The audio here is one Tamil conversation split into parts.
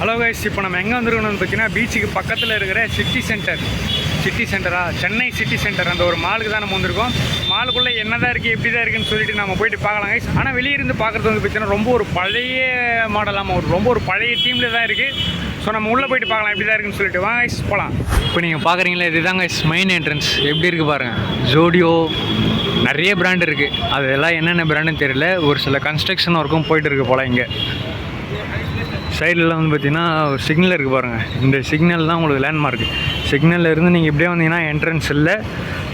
ஹலோ கைஸ், இப்போ நம்ம எங்கே வந்துருக்கணும்னு பார்த்தீங்கன்னா பீச்சுக்கு பக்கத்தில் இருக்கிற சிட்டி சென்டரா சென்னை சிட்டி சென்டர் அந்த ஒரு மாலுக்கு தான் நம்ம வந்திருக்கோம். மாலுக்குள்ளே என்ன தான் இருக்குது எப்படி தான் இருக்குன்னு சொல்லிட்டு நம்ம போயிட்டு பார்க்கலாம் கைஸ். ஆனால் வெளியே இருந்து பார்க்குறது வந்து பார்த்தீங்கன்னா ரொம்ப ஒரு பழைய மாடலாமல் ரொம்ப ஒரு பழைய தீமில் தான் இருக்குது. ஸோ நம்ம உள்ளே போயிட்டு பார்க்கலாம் எப்படி தான் இருக்குன்னு சொல்லிட்டு வாங்க கைஸ் போகலாம். இப்போ நீங்கள் பார்க்குறீங்களா, இதுதான் கைஸ் மெயின் என்ட்ரன்ஸ். எப்படி இருக்குது பாருங்கள். ஜோடியோ நிறைய பிராண்ட் இருக்குது. அதெல்லாம் என்னென்ன பிராண்டுன்னு தெரியல. ஒரு சில கன்ஸ்ட்ரக்ஷன் ஒர்க்கும் போயிட்டு இருக்குது போல். இங்கே சைடில் வந்து பார்த்தீங்கன்னா ஒரு சிக்னல் இருக்குது பாருங்கள். இந்த சிக்னல் தான் உங்களுக்கு லேண்ட்மார்க்கு. சிக்னலில் இருந்து நீங்கள் இப்படியே வந்தீங்கன்னா என்ட்ரன்ஸ் இல்லை.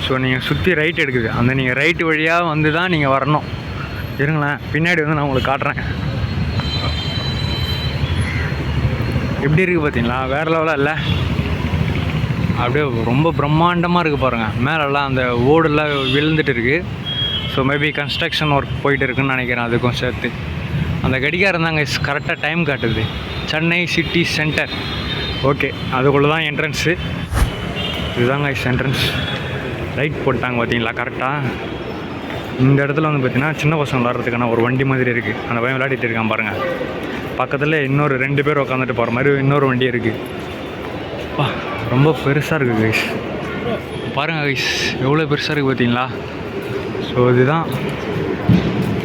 ஸோ நீங்கள் சுற்றி ரைட் எடுக்குது. அந்த நீங்கள் ரைட்டு வழியாக வந்து தான் நீங்கள் வரணும். இருங்களேன், பின்னாடி வந்து நான் உங்களுக்கு காட்டுறேன். எப்படி இருக்குது பார்த்தீங்களா, வேறு லெவலாக இல்லை? அப்படியே ரொம்ப பிரம்மாண்டமாக இருக்குது பாருங்கள். மேலெல்லாம் அந்த ஓடெல்லாம் விழுந்துட்டு இருக்குது. ஸோ மேபி கன்ஸ்ட்ரக்ஷன் ஒர்க் போயிட்டு இருக்குன்னு நினைக்கிறேன். அதுக்கும் சேர்த்து அந்த கடிகாரம் தாங்க கரெக்டாக டைம் காட்டுது. Chennai city centre. ஓகே, அதுக்குள்ளே தான் என்ட்ரன்ஸு. இதுதாங்க என்ட்ரன்ஸ். லைட் போட்டாங்க பார்த்தீங்களா கரெக்டாக. இந்த இடத்துல வந்து பார்த்தீங்கன்னா சின்ன பசங்க விளாட்றதுக்கான ஒரு வண்டி மாதிரி இருக்குது. அந்த பையன் விளையாடிட்டு இருக்கான் பாருங்கள். பக்கத்தில் இன்னொரு 2 பேர் உட்காந்துட்டு போகிற மாதிரி இன்னொரு வண்டி இருக்குது. ரொம்ப பெருசாக இருக்குது கைஸ். பாருங்கள் கைஸ், எவ்வளோ பெருசாக இருக்குது பார்த்தீங்களா. ஸோ இதுதான்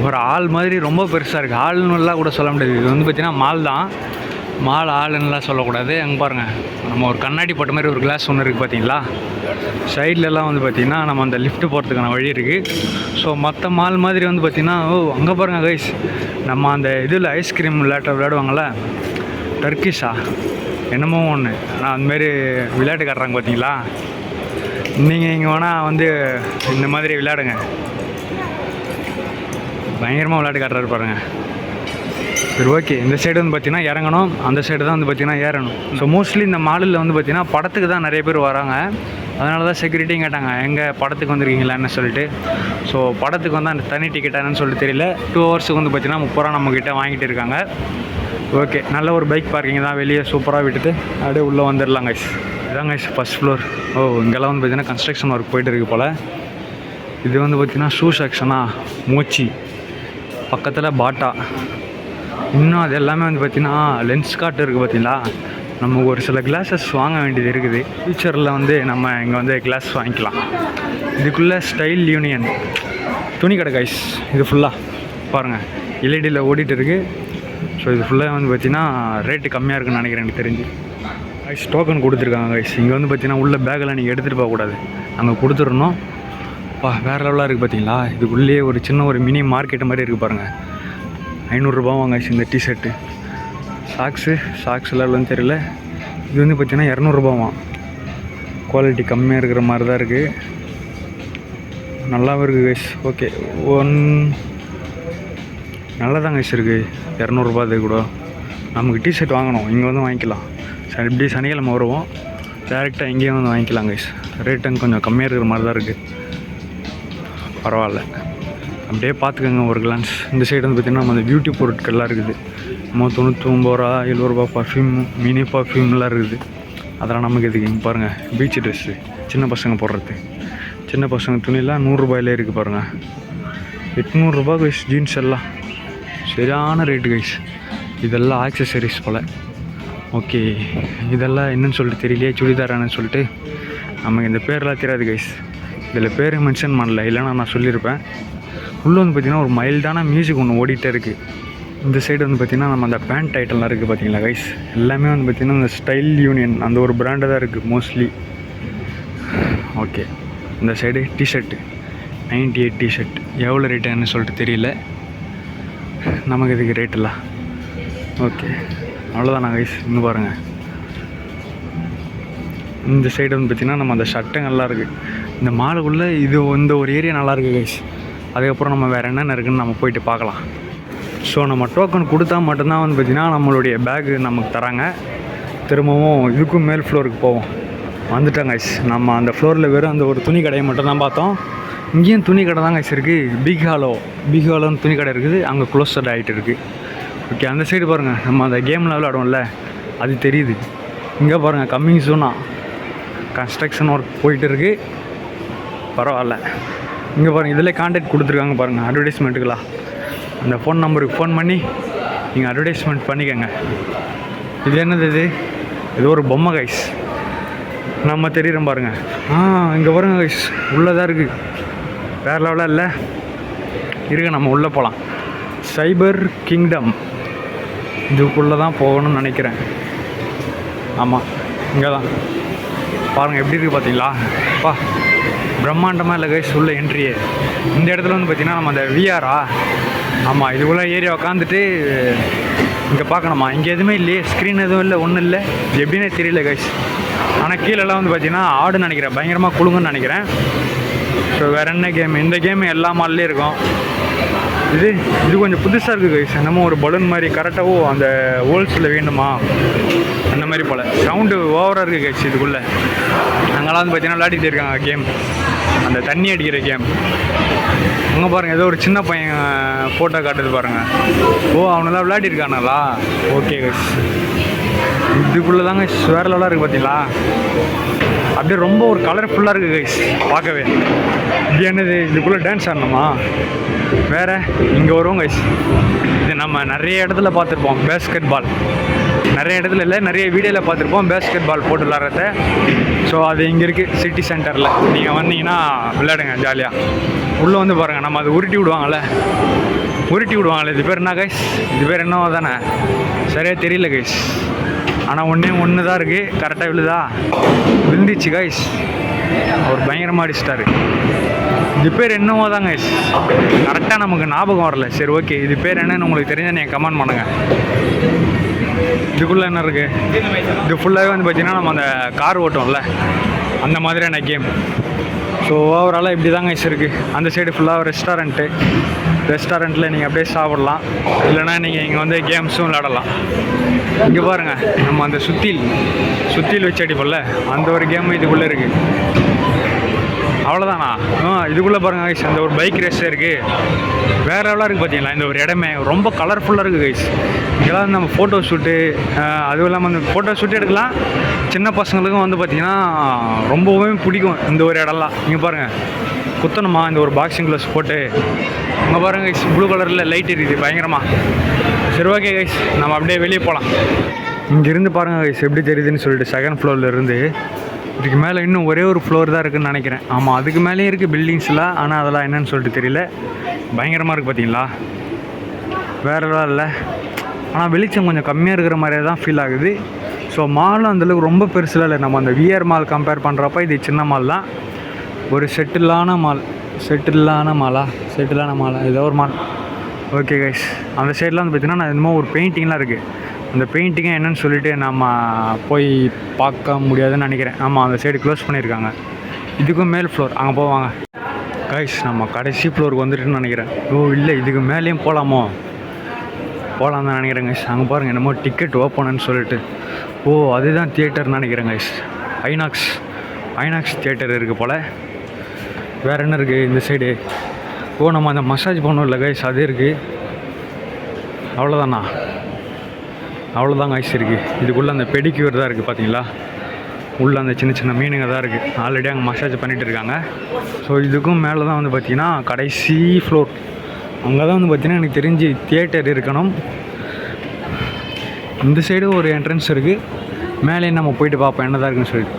ஒரு ஆள் மாதிரி ரொம்ப பெருசாக இருக்குது. ஆளுன்னுலாம் கூட சொல்ல முடியாது. இது வந்து பார்த்திங்கன்னா மால் தான். மால் ஆளுன்னெலாம் சொல்லக்கூடாது. அங்கே பாருங்கள், நம்ம ஒரு கண்ணாடி போட்ட மாதிரி ஒரு கிளாஸ் ஒன்று இருக்குது பார்த்தீங்களா. சைட்லலாம் வந்து பார்த்திங்கன்னா நம்ம அந்த லிஃப்ட்டு போகிறதுக்கான வழி இருக்குது. ஸோ மற்ற மால் மாதிரி வந்து பார்த்திங்கன்னா அங்கே பாருங்கள் கைஸ், நம்ம அந்த இதில் ஐஸ்கிரீம் விளையாடுவாங்கள்ல, டர்க்கிஷா என்னமோ ஒன்று. ஆனால் அந்தமாரி விளையாட்டு காட்டுறாங்க பார்த்தீங்களா. நீங்கள் இங்கே வேணால் வந்து இந்த மாதிரி விளையாடுங்க. பயங்கரமாக விளையாட்டு காட்டுறாரு பாருங்கள். சரி, ஓகே. இந்த சைடு வந்து பார்த்திங்கன்னா இறங்கணும், அந்த சைடு தான் வந்து பார்த்திங்கன்னா ஏறணும். ஸோ மோஸ்ட்லி இந்த மாலில் வந்து பார்த்திங்கன்னா படத்துக்கு தான் நிறைய பேர் வராங்க. அதனால தான் செக்யூரிட்டியும் கேட்டாங்க, எங்கே படத்துக்கு வந்திருக்கீங்களான்னு சொல்லிட்டு. ஸோ படத்துக்கு வந்து அந்த தனி டிக்கெட்டானு சொல்லிட்டு தெரியல. 2 ஹவர்ஸுக்கு வந்து பார்த்திங்கன்னா 30 ரூபா நம்மக்கிட்ட வாங்கிட்டு இருக்காங்க. ஓகே, நல்ல ஒரு பைக் பார்க்கிங் தான். வெளியே சூப்பராக விட்டுட்டு அப்படியே உள்ளே வந்துடலாம் கைஸ். இதுதான் கைஸ் ஃபஸ்ட் ஃப்ளோர். இங்கெல்லாம் வந்து பார்த்திங்கன்னா கன்ஸ்ட்ரக்ஷன் ஒர்க் போய்ட்டு இருக்குது போல். இது வந்து பார்த்திங்கன்னா ஷூ செக்ஷனாக மோச்சி, பக்கத்தில் பாட்டா. இன்னும் அது எல்லாமே வந்து பார்த்திங்கன்னா லென்ஸ் கார்ட் இருக்குது பார்த்தீங்களா. நமக்கு ஒரு சில கிளாஸஸ் வாங்க வேண்டியது இருக்குது. ஃபியூச்சரில் வந்து நம்ம இங்கே வந்து கிளாஸ் வாங்கிக்கலாம். இதுக்குள்ளே ஸ்டைல் யூனியன் துணி கடை கைஸ். இது ஃபுல்லாக பாருங்கள் எல்இடியில் ஓடிட்டு இருக்குது. ஸோ இது ஃபுல்லாக வந்து பார்த்திங்கன்னா ரேட்டு கம்மியாக இருக்குன்னு நினைக்கிறேன் எனக்கு தெரிஞ்சு. கைஸ் டோக்கன் கொடுத்துருக்காங்க கைஸ். இங்கே வந்து பார்த்திங்கன்னா உள்ள பேக்கெல்லாம் நீங்கள் எடுத்துகிட்டு போகக்கூடாது, அங்கே கொடுத்துடணும். வேறு லெவலாக இருக்குது பார்த்தீங்களா. இதுக்குள்ளேயே ஒரு சின்ன ஒரு மினி மார்க்கெட்டு மாதிரி இருக்குது பாருங்கள். 500 ரூபா வாங்க இந்த டிஷர்ட்டு. சாக்ஸ் லெவலுன்னு தெரியல. இது வந்து பார்த்திங்கன்னா 200 ரூபாவாம். குவாலிட்டி கம்மியாக இருக்கிற மாதிரி தான் இருக்குது. நல்லாவும் இருக்குது கைஸ். ஓகே, நல்லா தான் கைஸ் இருக்குது. 200 ரூபா அது கூட. நமக்கு டிஷர்ட் வாங்கணும், இங்கே வந்து வாங்கிக்கலாம். சரி, இப்படி சனிக்கிழமை வருவோம், டேரெக்டாக இங்கேயே வந்து வாங்கிக்கலாம் கைஸ். ரேட்டு கொஞ்சம் கம்மியாக இருக்கிற மாதிரி தான் இருக்குது. பரவாயில்ல, அப்படியே பார்த்துக்கோங்க ஒரு கிளான்ஸ். இந்த சைடு வந்து பார்த்திங்கன்னா நம்ம அந்த பியூட்டி பொருட்கள்லாம் இருக்குது. நம்ம 99 ரூபா 70 ரூபா பர்ஃப்யூம், மினி பர்ஃப்யூம்லாம் இருக்குது. அதெல்லாம் நமக்கு இதுக்கு. இங்கே பாருங்கள், பீச் ட்ரெஸ்ஸு சின்ன பசங்க போடுறது. சின்ன பசங்க துணியெல்லாம் 100 ரூபாயிலே இருக்குது பாருங்கள். 800 ரூபா கைஸ் ஜீன்ஸ் எல்லாம். சரியான ரேட்டு கைஸ். இதெல்லாம் ஆக்சசரிஸ் போல். ஓகே, இதெல்லாம் என்னன்னு சொல்லிட்டு தெரியலையே, சுடிதாரானு சொல்லிட்டு. நமக்கு இந்த பேர்லாம் தெரியாது கைஸ். இதில் பேர் மென்ஷன் பண்ணல, இல்லைன்னா நான் சொல்லியிருப்பேன். உள்ளே வந்து பார்த்திங்கன்னா ஒரு மைல்டான மியூசிக் ஒன்று ஓடிட்டே இருக்குது. இந்த சைடு வந்து பார்த்திங்கன்னா நம்ம அந்த பேண்ட் ஐட்டம்லாம் இருக்குது பார்த்தீங்களா கைஸ். எல்லாமே வந்து பார்த்திங்கன்னா இந்த ஸ்டைல் யூனியன் அந்த ஒரு பிராண்டு தான் இருக்குது மோஸ்ட்லி. ஓகே, இந்த சைடு டிஷர்ட்டு 98 டிஷர்ட். எவ்வளோ ரேட்டுன்னு சொல்லிட்டு தெரியல நமக்கு இதுக்கு ரேட்டெல்லாம். ஓகே, அவ்வளோதானா கைஸ். இன்னும் பாருங்கள், இந்த சைடு வந்து பார்த்திங்கன்னா நம்ம அந்த ஷர்ட்டுங்கள்லாம் இருக்குது. இந்த மாலுக்குள்ளே இந்த ஒரு ஏரியா நல்லாயிருக்கு கைஸ். அதுக்கப்புறம் நம்ம வேறு என்னென்ன இருக்குதுன்னு நம்ம போயிட்டு பார்க்கலாம். ஸோ நம்ம டோக்கன் கொடுத்தா மட்டும்தான் வந்து பார்த்திங்கன்னா நம்மளுடைய பேக்கு நமக்கு தராங்க. திரும்பவும் இதுக்கும் மேல் ஃப்ளோருக்கு போவோம். வந்துட்டோம் கைஸ். நம்ம அந்த ஃப்ளோரில் வெறும் அந்த ஒரு துணி கடையை மட்டும்தான் பார்த்தோம். இங்கேயும் துணி கடை தான் கைஸ் இருக்குது. பிக் ஹாலோன்னு துணி கடை இருக்குது. அங்கே க்ளோஸ்ட் ஆகிட்டு இருக்குது. ஓகே, அந்த சைடு பாருங்கள், நம்ம அந்த கேம்லாம் விளையாடுவோம்ல, அது தெரியுது. இங்கே பாருங்கள், கம்மிங் சூனாக கன்ஸ்ட்ரக்ஷன் ஒர்க் போயிட்டு இருக்குது. பரவாயில்ல. இங்கே பாருங்கள், இதில் கான்டாக்ட் கொடுத்துருக்காங்க பாருங்கள் அட்வர்டைஸ்மெண்ட்டுக்கெல்லாம். அந்த ஃபோன் நம்பருக்கு ஃபோன் பண்ணி நீங்கள் அட்வர்டைஸ்மெண்ட் பண்ணிக்கோங்க. இது என்னது இது ஒரு பொம்மை கைஸ். நம்ம தெரியுறோம் பாருங்கள். இங்கே பாருங்க கைஸ், உள்ளதாக இருக்குது. வேறு லெவலாக இல்லை இருக்கு. நம்ம உள்ளே போகலாம். சைபர் கிங்டம் இதுக்குள்ளே தான் போகணும்னு நினைக்கிறேன். ஆமாம், இங்கே தான் பாருங்கள் எப்படி இருக்குது பார்த்தீங்களா? பிரம்மாண்டமாக இல்லை கைஸ் உள்ள என்ட்ரியே. இந்த இடத்துல வந்து பார்த்திங்கன்னா நம்ம அந்த விஆரா, ஆமாம் இதுக்குள்ளே ஏரியா உக்காந்துட்டு இங்கே பார்க்கணுமா. இங்கே எதுவுமே இல்லையே, ஸ்க்ரீன் எதுவும் இல்லை, ஒன்றும் இல்லை. இது எப்படின்னே தெரியல கைஸ். ஆனால் கீழெல்லாம் வந்து பார்த்திங்கன்னா ஆடுன்னு நினைக்கிறேன், பயங்கரமாக குழுங்குன்னு நினைக்கிறேன். ஸோ வேறு என்ன கேம், இந்த கேம் எல்லா மால்லேயும் இருக்கும். இது கொஞ்சம் புதுசாக இருக்குது கைஸ். என்னமோ ஒரு பலூன் மாதிரி கரெக்டாகவோ அந்த ஹோல்ஸில் வேணுமா அந்த மாதிரி போல். சவுண்டு ஓவராக இருக்குது கைஸ் இதுக்குள்ளே. அங்கெல்லாம் வந்து பார்த்திங்கன்னா விளையாடிட்டு இருக்காங்க கேம், அந்த தண்ணி அடிக்கிற கேம். அங்கே பாருங்கள், ஏதோ ஒரு சின்ன பையன் ஃபோட்டோ காட்டுது பாருங்கள். அவனெல்லாம் விளையாடிருக்கானுங்களா? ஓகே கைஸ், இதுக்குள்ளே தாங்க வேறு லெவலாக இருக்குது பார்த்தீங்களா? அப்படியே ரொம்ப ஒரு கலர்ஃபுல்லாக இருக்குது கைஸ் பார்க்கவே. இது என்னது, இதுக்குள்ளே டான்ஸ் ஆடணுமா? வேறு இங்கே வருவோம் கைஸ். இது நம்ம நிறைய இடத்துல பார்த்துருப்போம், பேஸ்கெட் பால். நிறைய இடத்துல இல்லை, நிறைய வீடியோவில் பார்த்துருப்போம் பேஸ்கெட் பால் போட்டு விளாட்றத. ஸோ அது இங்கே இருக்குது சிட்டி சென்டரில். நீங்கள் வந்தீங்கன்னா விளையாடுங்க ஜாலியாக. உள்ளே வந்து பாருங்கள், நம்ம அதை உருட்டி விடுவாங்கள்ல, இது பேர் என்ன கைஸ்? இது பேர் என்னவோ தானே, சரியாக தெரியல கைஸ். ஆனால் ஒன்று தான் இருக்குது. கரெக்டாக விழுந்துச்சு கைஸ். அவர் பயங்கரமாக அடிச்சிட்டாரு. இது பேர் என்னவோ தான் கைஸ், கரெக்டாக நமக்கு ஞாபகம் வரல. சரி ஓகே, இது பேர் என்னன்னு உங்களுக்கு தெரிஞ்சால் நீங்கள் கமெண்ட் பண்ணுங்கள். இதுக்குள்ளே என்ன இருக்குது? இது ஃபுல்லாகவே வந்து பார்த்திங்கன்னா நம்ம அந்த கார் ஓட்டோம்ல அந்த மாதிரியான கேம். ஸோ ஓவராலாக இப்படி தாங்க கைஸ் இருக்குது. அந்த சைடு ஃபுல்லாக ரெஸ்டாரண்ட்டில் நீங்கள் அப்படியே சாப்பிடலாம், இல்லைனா நீங்கள் இங்கே வந்து கேம்ஸும் விளையாடலாம். இங்கே பாருங்கள், நம்ம அந்த சுத்தியில் வச்சு அடிப்போம்ல அந்த ஒரு கேமு இதுக்குள்ளே இருக்குது. அவ்வளோதானா? இதுக்குள்ளே பாருங்கள் கைஸ், அந்த ஒரு பைக் ரேஸ் இருக்குது. வேறு எவ்வளோ இருக்குது பார்த்தீங்களா? இந்த ஒரு இடமே ரொம்ப கலர்ஃபுல்லாக இருக்குது கைஸ். இதெல்லாம் நம்ம ஃபோட்டோ ஷூட்டு, அதுவும் இல்லாமல் அந்த ஃபோட்டோ ஷூட்டு எடுக்கலாம். சின்ன பசங்களுக்கும் வந்து பார்த்திங்கன்னா ரொம்பவே பிடிக்கும் இந்த ஒரு இடம்லாம். இங்கே பாருங்கள், குத்தணுமா இந்த ஒரு பாக்ஸிங் க்ளவுஸ் போட்டு. இங்கே பாருங்கள் கைஸ், ப்ளூ கலரில் லைட் எரியுது பயங்கரமாக. சரி ஓகே கைஸ், நம்ம அப்படியே வெளியே போகலாம். இங்கேருந்து பாருங்கள் கைஸ் எப்படி தெரியுதுன்னு சொல்லிட்டு. செகண்ட் ஃப்ளோரில் இருந்து இதுக்கு மேலே இன்னும் ஒரே ஒரு ஃப்ளோர் தான் இருக்குதுன்னு நினைக்கிறேன். ஆமாம், அதுக்கு மேலேயும் இருக்குது பில்டிங்ஸ்லாம். ஆனால் அதெல்லாம் என்னன்னு சொல்லிட்டு தெரியல. பயங்கரமாக இருக்குது பார்த்தீங்களா? வேறு எல்லாம் இல்லை. ஆனால் வெளிச்சம் கொஞ்சம் கம்மியாக இருக்கிற மாதிரியே தான் ஃபீல் ஆகுது. ஸோ மாலும் அந்தளவுக்கு ரொம்ப பெருசுலாம் இல்லை. நம்ம அந்த விஆர் மால் கம்பேர் பண்ணுறப்ப இது சின்ன மால் தான். ஒரு செட்டிலான மாலா ஏதோ ஒரு மால். ஓகே கைஸ், அந்த சைட்லாம் வந்து பார்த்திங்கன்னா நான் என்னமோ ஒரு பெயிண்டிங்லாம் இருக்குது. அந்த பெயிண்டிங்கை என்னன்னு சொல்லிட்டு நம்ம போய் பார்க்க முடியாதுன்னு நினைக்கிறேன். ஆமாம், அந்த சைடு க்ளோஸ் பண்ணியிருக்காங்க. இதுக்கும் மேல் ஃப்ளோர், அங்கே போவாங்க கைஸ். நம்ம கடைசி ஃப்ளோருக்கு வந்துட்டுன்னு நினைக்கிறேன். இல்லை, இதுக்கு மேலேயும் போகலாம் தான் நினைக்கிறேன் கைஸ். அங்கே பாருங்கள், என்னமோ டிக்கெட் ஓப்பனுன்னு சொல்லிட்டு. அதுதான் தியேட்டர்னு நினைக்கிறேன் கைஸ். ஐநாக்ஸ் தியேட்டர் இருக்குது போல். வேறு என்ன இருக்குது இந்த சைடு? நம்ம அந்த மசாஜ் பண்ணோம் இல்லை கைஸ், அது இருக்குது. அவ்வளோதான் கைஸ் இருக்குது. இதுக்குள்ளே அந்த பெடிக்யூர் தான் இருக்குது பார்த்தீங்களா? உள்ளே அந்த சின்ன மீனுங்க தான் இருக்குது. ஆல்ரெடி அங்கே மசாஜ் பண்ணிகிட்டு இருக்காங்க. ஸோ இதுக்கும் மேலே தான் வந்து பார்த்திங்கன்னா கடைசி ஃப்ளோர். அங்கே தான் வந்து பார்த்திங்கன்னா எனக்கு தெரிஞ்சு தியேட்டர் இருக்கணும். இந்த சைடு ஒரு என்ட்ரன்ஸ் இருக்குது. மேலே நம்ம போயிட்டு பார்ப்போம் என்ன தான் இருக்குன்னு சொல்லிட்டு.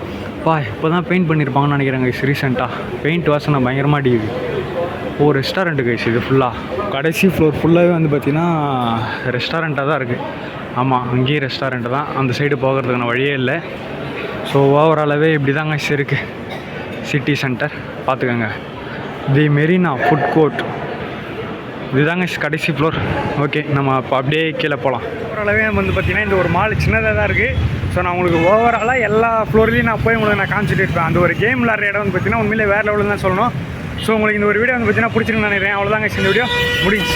இப்போ தான் பெயிண்ட் பண்ணியிருப்பாங்கன்னு நினைக்கிறேன் கைஸ். ரீசெண்டாக பெயிண்ட் வாசனை பயங்கரமாக அடிக்குது. Restaurant guys. இது ஃபுல்லாக கடைசி ஃப்ளோர் ஃபுல்லாகவே வந்து பார்த்திங்கன்னா ரெஸ்டாரண்ட்டாக தான் இருக்குது. ஆமாம், அங்கேயும் ரெஸ்டாரண்ட்டு தான். அந்த சைடு போகிறதுக்கான வழியே இல்லை. ஸோ ஓவராலாகவே இப்படி தாங்க இருக்குது சிட்டி சென்டர். பார்த்துக்கோங்க, தி மெரினா ஃபுட் கோர்ட் இதுதாங்க கடைசி ஃப்ளோர். ஓகே, நம்ம இப்போ அப்படியே கீழே போகலாம். ஓவராலாகவே வந்து பார்த்திங்கன்னா இந்த ஒரு மால் சின்னதாக தான் இருக்குது. ஸோ நான் உங்களுக்கு ஓவராலாக எல்லா ஃப்ளோர்லேயும் நான் போய் உங்களுக்கு நான் காமிச்சிட்டு இருப்பேன். அந்த ஒரு கேம் விளாட்ற இடம் வந்து பார்த்திங்கன்னா உண்மையிலே வேறு லெவலில் தான் சொல்லணும். ஸோ உங்களுக்கு இந்த ஒரு வீடியோ வந்து பார்த்திங்கன்னா பிடிச்சிருக்குன்னு நினைக்கிறேன். அவ்வளோதாங்க இந்த வீடியோ முடிஞ்சு.